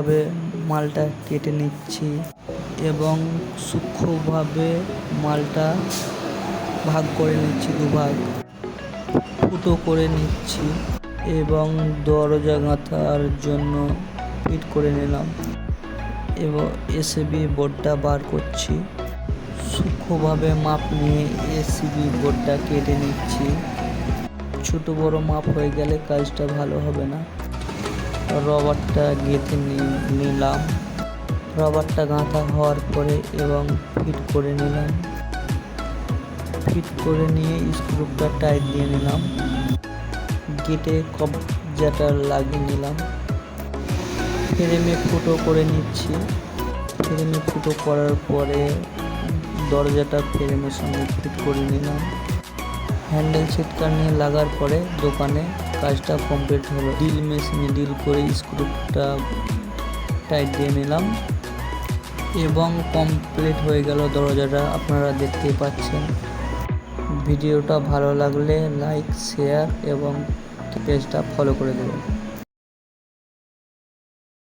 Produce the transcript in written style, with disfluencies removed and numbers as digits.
ভাবে মালটা কেটে নিচ্ছি এবং সূক্ষ্মভাবে মালটা ভাগ করে নিচ্ছি, দুভাগ ফুটো করে নিচ্ছি এবং দরজা গাঁথার জন্য ফিট করে নিলাম এবং এসএবি বোর্ডটা বার করছি। সূক্ষ্মভাবে মাপ নিয়ে এসএবি বোর্ডটা কেটে নিচ্ছি। ছোট বড় মাপ হয়ে গেলে কাজটা ভালো হবে না। রবারটা গেঁথে নিলাম। রবারটা গাঁথা হওয়ার পরে এবং ফিট করে নিলাম। ফিট করে নিয়ে স্ক্রুটা টাইট দিয়ে নিলাম। গেটে কবজাটা লাগিয়ে নিলাম। ফ্রেমে ফুটো করে নিচ্ছি। ফ্রেমে ফুটো করার পরে দরজাটা ফ্রেমের সঙ্গে ফিট করে নিলাম। হ্যান্ডেল ছিটকানি লাগার পরে দোকানে কাজটা কমপ্লিট হলো। ড্রিল মেশিনে ড্রিল করে স্ক্রুটা টাইট দিয়ে নিলাম এবং কমপ্লিট হয়ে গেল দরজাটা, আপনারা দেখতেই পাচ্ছেন। ভিডিওটা ভালো লাগলে লাইক, শেয়ার এবং পেজটা ফলো করে দেবেন।